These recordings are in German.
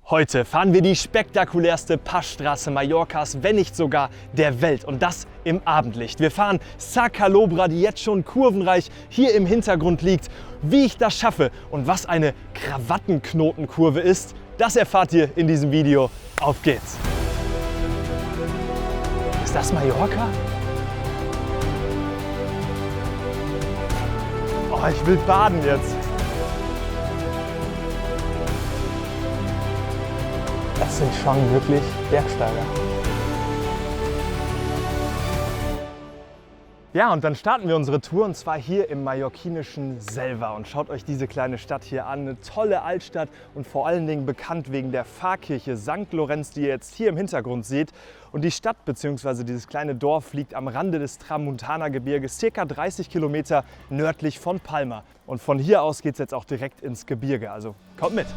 Heute fahren wir die spektakulärste Passstraße Mallorcas, wenn nicht sogar der Welt. Und das im Abendlicht. Wir fahren Sa Calobra, die jetzt schon kurvenreich hier im Hintergrund liegt. Wie ich das schaffe und was eine Krawattenknotenkurve ist, das erfahrt ihr in diesem Video. Auf geht's! Ist das Mallorca? Oh, ich will baden jetzt. Das sind schon wirklich Bergsteiger. Ja, und dann starten wir unsere Tour und zwar hier im mallorquinischen Selva. Und schaut euch diese kleine Stadt hier an. Eine tolle Altstadt und vor allen Dingen bekannt wegen der Pfarrkirche St. Lorenz, die ihr jetzt hier im Hintergrund seht. Und die Stadt bzw. dieses kleine Dorf liegt am Rande des Tramuntana-Gebirges, ca. 30 Kilometer nördlich von Palma. Und von hier aus geht es jetzt auch direkt ins Gebirge. Also kommt mit!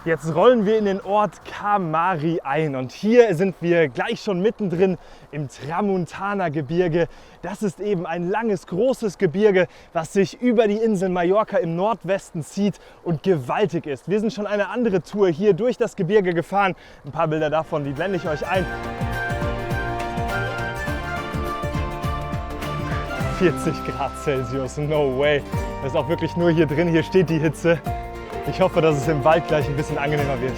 Jetzt rollen wir in den Ort Camari ein und hier sind wir gleich schon mittendrin im Tramuntana-Gebirge. Das ist eben ein langes, großes Gebirge, was sich über die Insel Mallorca im Nordwesten zieht und gewaltig ist. Wir sind schon eine andere Tour hier durch das Gebirge gefahren. Ein paar Bilder davon, die blende ich euch ein. 40 Grad Celsius, no way. Das ist auch wirklich nur hier drin, hier steht die Hitze. Ich hoffe, dass es im Wald gleich ein bisschen angenehmer wird.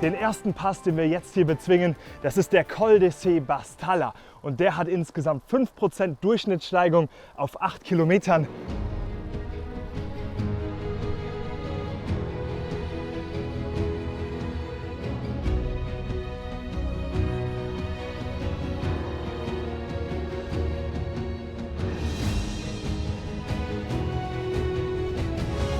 Den ersten Pass, den wir jetzt hier bezwingen, das ist der Col de Ses Bastalla. Und der hat insgesamt 5% Durchschnittssteigung auf 8 Kilometern.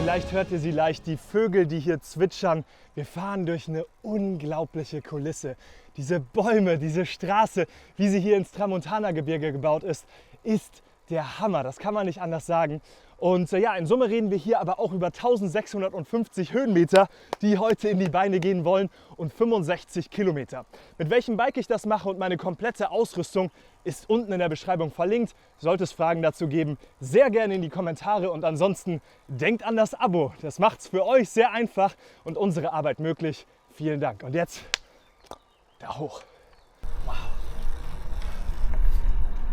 Vielleicht hört ihr sie leicht, die Vögel, die hier zwitschern. Wir fahren durch eine unglaubliche Kulisse. Diese Bäume, diese Straße, wie sie hier ins Tramuntana-Gebirge gebaut ist der Hammer. Das kann man nicht anders sagen. Und ja, in Summe reden wir hier aber auch über 1650 Höhenmeter, die heute in die Beine gehen wollen und 65 Kilometer. Mit welchem Bike ich das mache und meine komplette Ausrüstung ist unten in der Beschreibung verlinkt. Sollte es Fragen dazu geben, sehr gerne in die Kommentare und ansonsten denkt an das Abo. Das macht es für euch sehr einfach und unsere Arbeit möglich. Vielen Dank. Und jetzt da hoch. Wow.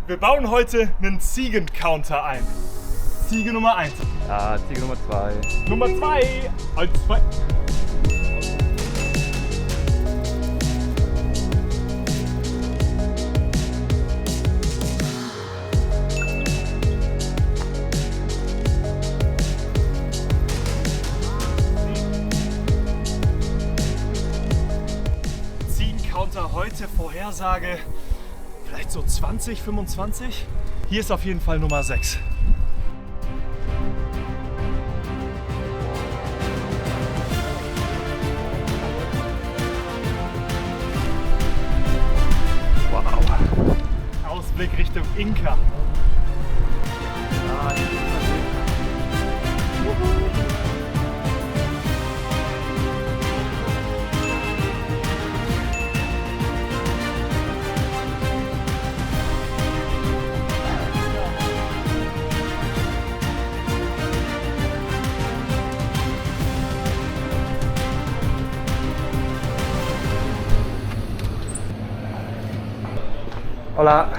Wir bauen heute einen Ziegen-Counter ein. Ziege Nummer 1. Ja, Ziege Nummer 2. Nummer 2. 1, 2. Ziegen-Counter heute, Vorhersage vielleicht so 20, 25. Hier ist auf jeden Fall Nummer 6. Ausblick Richtung Inka. Hola.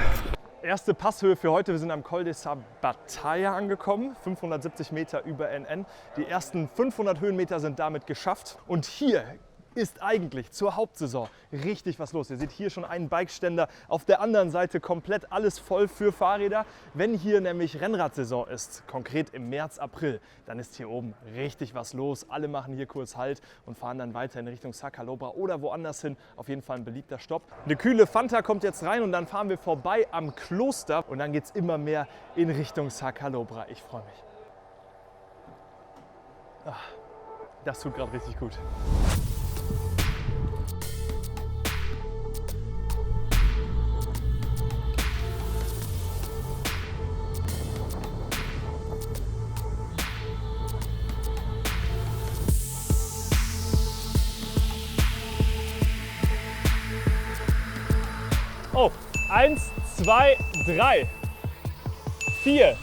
Erste Passhöhe für heute. Wir sind am Col de Sa Bastalla angekommen, 570 Meter über NN. Die ersten 500 Höhenmeter sind damit geschafft. Und hier ist eigentlich zur Hauptsaison richtig was los. Ihr seht hier schon einen Bikeständer, auf der anderen Seite komplett alles voll für Fahrräder. Wenn hier nämlich Rennradsaison ist, konkret im März, April, dann ist hier oben richtig was los. Alle machen hier kurz Halt und fahren dann weiter in Richtung Sa Calobra oder woanders hin. Auf jeden Fall ein beliebter Stopp. Eine kühle Fanta kommt jetzt rein und dann fahren wir vorbei am Kloster und dann geht es immer mehr in Richtung Sa Calobra. Ich freue mich. Das tut gerade richtig gut. Oh, 1, 2, 3, 4.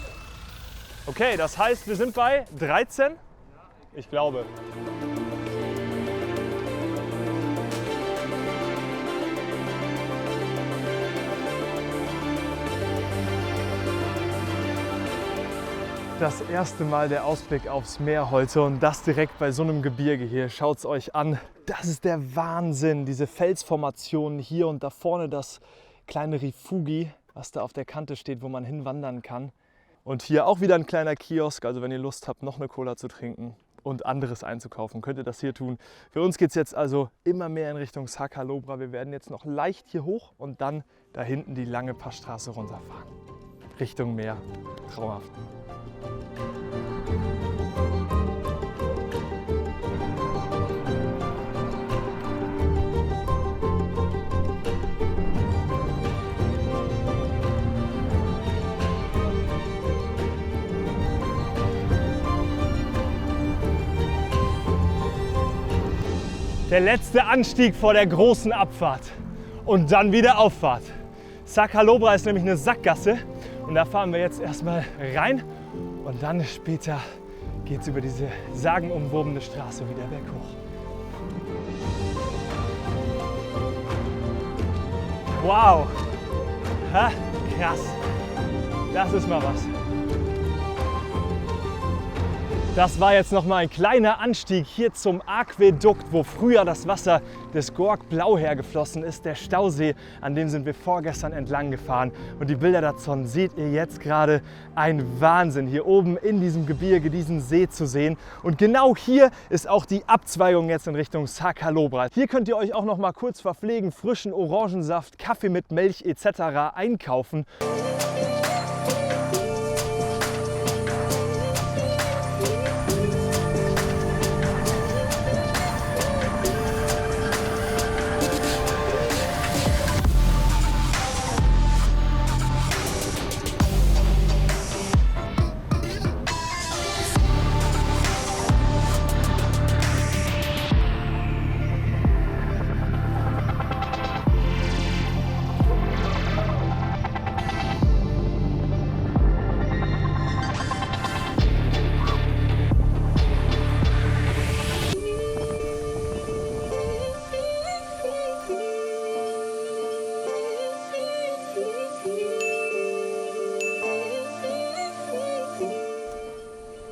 Okay, das heißt, wir sind bei 13? Ich glaube. Das erste Mal der Ausblick aufs Meer heute und das direkt bei so einem Gebirge hier. Schaut es euch an. Das ist der Wahnsinn. Diese Felsformationen hier und da vorne das kleine Rifugi, was da auf der Kante steht, wo man hinwandern kann. Und hier auch wieder ein kleiner Kiosk. Also wenn ihr Lust habt, noch eine Cola zu trinken und anderes einzukaufen, könnt ihr das hier tun. Für uns geht es jetzt also immer mehr in Richtung Sakalobra. Wir werden jetzt noch leicht hier hoch und dann da hinten die lange Passstraße runterfahren. Richtung Meer. Traumhaft. Der letzte Anstieg vor der großen Abfahrt und dann wieder Auffahrt. Sakalobra ist nämlich eine Sackgasse und da fahren wir jetzt erstmal rein und dann später geht es über diese sagenumwobene Straße wieder berghoch. Wow, ha, krass, das ist mal was. Das war jetzt noch mal ein kleiner Anstieg hier zum Aquädukt, wo früher das Wasser des Gorg Blau hergeflossen ist, der Stausee, an dem sind wir vorgestern entlang gefahren. Und die Bilder davon seht ihr jetzt gerade. Ein Wahnsinn, hier oben in diesem Gebirge diesen See zu sehen. Und genau hier ist auch die Abzweigung jetzt in Richtung Sakalobra. Hier könnt ihr euch auch noch mal kurz verpflegen, frischen Orangensaft, Kaffee mit Milch etc. einkaufen.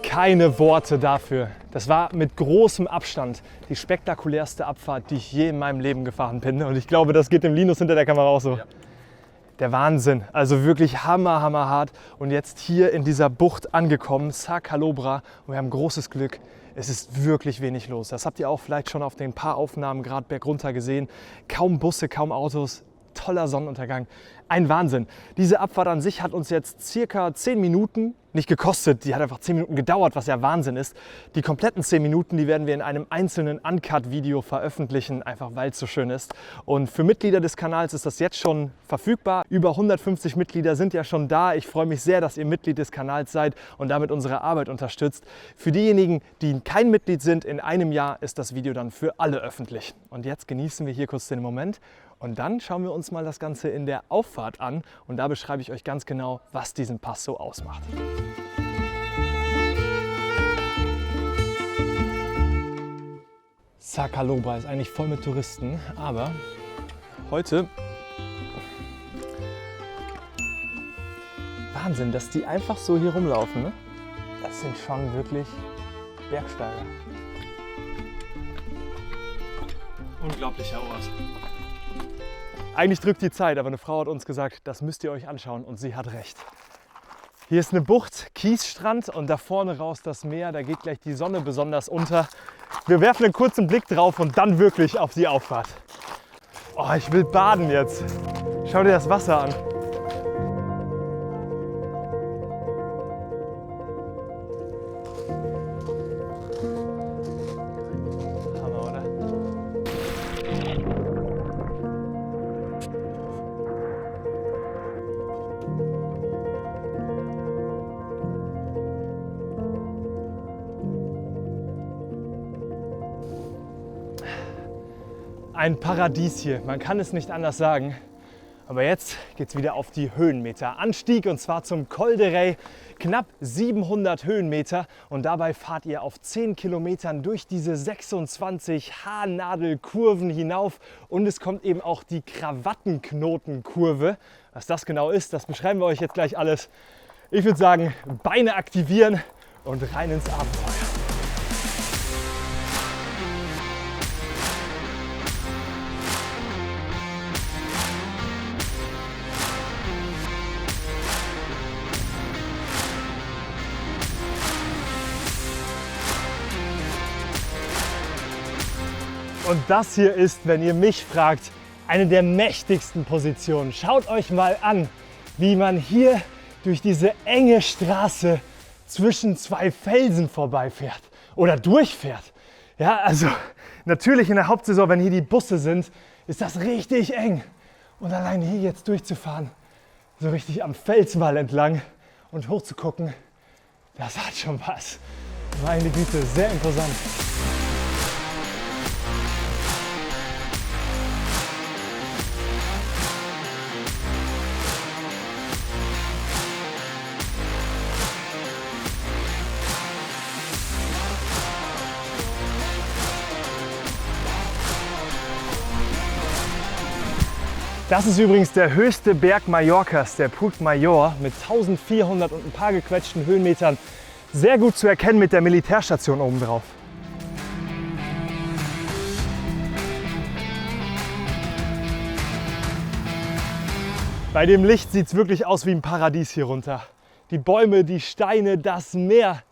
Keine Worte dafür. Das war mit großem Abstand die spektakulärste Abfahrt, die ich je in meinem Leben gefahren bin. Und ich glaube, das geht dem Linus hinter der Kamera auch so. Ja. Der Wahnsinn. Also wirklich hammerhart. Und jetzt hier in dieser Bucht angekommen, Sakalobra. Und wir haben großes Glück. Es ist wirklich wenig los. Das habt ihr auch vielleicht schon auf den paar Aufnahmen gerade bergunter gesehen. Kaum Busse, kaum Autos. Toller Sonnenuntergang. Ein Wahnsinn. Diese Abfahrt an sich hat uns jetzt circa 10 Minuten nicht gekostet. Die hat einfach 10 Minuten gedauert, was ja Wahnsinn ist. Die kompletten 10 Minuten, die werden wir in einem einzelnen Uncut-Video veröffentlichen, einfach weil es so schön ist. Und für Mitglieder des Kanals ist das jetzt schon verfügbar. Über 150 Mitglieder sind ja schon da. Ich freue mich sehr, dass ihr Mitglied des Kanals seid und damit unsere Arbeit unterstützt. Für diejenigen, die kein Mitglied sind, in einem Jahr ist das Video dann für alle öffentlich. Und jetzt genießen wir hier kurz den Moment. Und dann schauen wir uns mal das Ganze in der Auffahrt an und da beschreibe ich euch ganz genau, was diesen Pass so ausmacht. Sakalobra ist eigentlich voll mit Touristen, aber heute Wahnsinn, dass die einfach so hier rumlaufen. Ne? Das sind schon wirklich Bergsteiger. Unglaublicher Ort. Eigentlich drückt die Zeit, aber eine Frau hat uns gesagt, das müsst ihr euch anschauen und sie hat recht. Hier ist eine Bucht, Kiesstrand und da vorne raus das Meer, da geht gleich die Sonne besonders unter. Wir werfen einen kurzen Blick drauf und dann wirklich auf die Auffahrt. Oh, ich will baden jetzt. Schau dir das Wasser an. Ein Paradies hier, man kann es nicht anders sagen. Aber jetzt geht es wieder auf die Höhenmeter. Anstieg und zwar zum Col de Rei, knapp 700 Höhenmeter und dabei fahrt ihr auf 10 Kilometern durch diese 26 Haarnadelkurven hinauf und es kommt eben auch die Krawattenknotenkurve. Was das genau ist, das beschreiben wir euch jetzt gleich alles. Ich würde sagen, Beine aktivieren und rein ins Abenteuer. Und das hier ist, wenn ihr mich fragt, eine der mächtigsten Positionen. Schaut euch mal an, wie man hier durch diese enge Straße zwischen zwei Felsen vorbeifährt oder durchfährt. Ja, also natürlich in der Hauptsaison, wenn hier die Busse sind, ist das richtig eng. Und allein hier jetzt durchzufahren, so richtig am Felswall entlang und hochzugucken, das hat schon was. Meine Güte, sehr imposant. Das ist übrigens der höchste Berg Mallorcas, der Puig Mayor, mit 1400 und ein paar gequetschten Höhenmetern. Sehr gut zu erkennen mit der Militärstation oben drauf. Bei dem Licht sieht es wirklich aus wie ein Paradies hier runter. Die Bäume, die Steine, das Meer.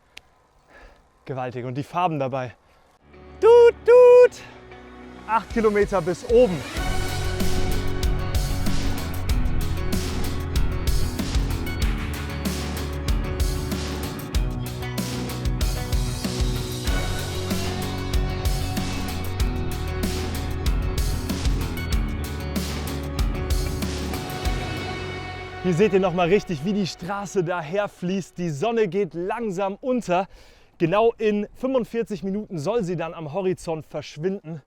Gewaltig und die Farben dabei. Tut, tut! 8 Kilometer bis oben. Hier seht ihr noch mal richtig, wie die Straße daher fließt. Die Sonne geht langsam unter. Genau in 45 Minuten soll sie dann am Horizont verschwinden.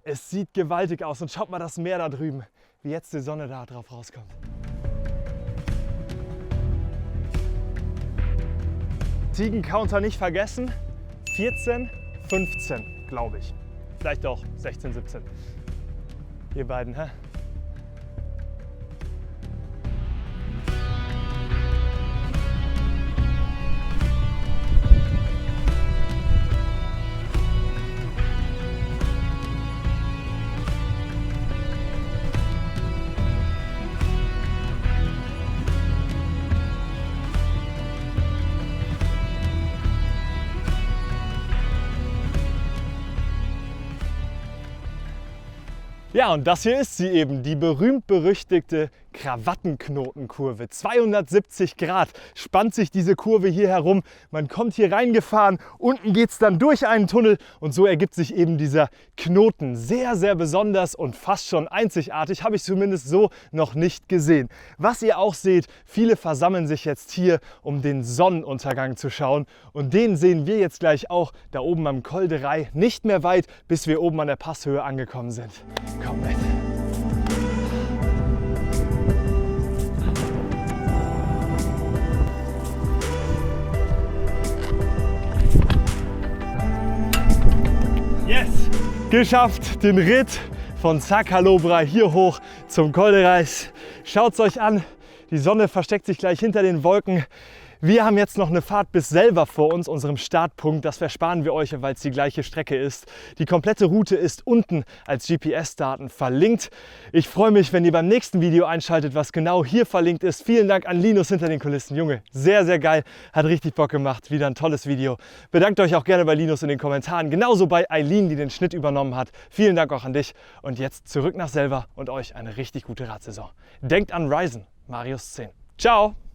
Es sieht gewaltig aus und schaut mal das Meer da drüben, wie jetzt die Sonne da drauf rauskommt. Ziegencounter nicht vergessen. 14, 15, glaube ich. Vielleicht auch 16, 17. Ihr beiden, hä? Ja, und das hier ist sie eben, die berühmt-berüchtigte Krawattenknotenkurve. 270 Grad spannt sich diese Kurve hier herum. Man kommt hier reingefahren, unten geht es dann durch einen Tunnel und so ergibt sich eben dieser Knoten. Sehr, sehr besonders und fast schon einzigartig, habe ich zumindest so noch nicht gesehen. Was ihr auch seht, viele versammeln sich jetzt hier, um den Sonnenuntergang zu schauen. Und den sehen wir jetzt gleich auch da oben am Col de Rei. Nicht mehr weit, bis wir oben an der Passhöhe angekommen sind. Komm mit. Yes! Geschafft, den Ritt von Sa Calobra hier hoch zum Col de Rei. Schaut es euch an, die Sonne versteckt sich gleich hinter den Wolken. Wir haben jetzt noch eine Fahrt bis Selva vor uns, unserem Startpunkt. Das versparen wir euch, weil es die gleiche Strecke ist. Die komplette Route ist unten als GPS-Daten verlinkt. Ich freue mich, wenn ihr beim nächsten Video einschaltet, was genau hier verlinkt ist. Vielen Dank an Linus hinter den Kulissen. Junge, sehr, sehr geil. Hat richtig Bock gemacht. Wieder ein tolles Video. Bedankt euch auch gerne bei Linus in den Kommentaren. Genauso bei Eileen, die den Schnitt übernommen hat. Vielen Dank auch an dich. Und jetzt zurück nach Selva und euch eine richtig gute Radsaison. Denkt an Ryzen, Marius 10. Ciao!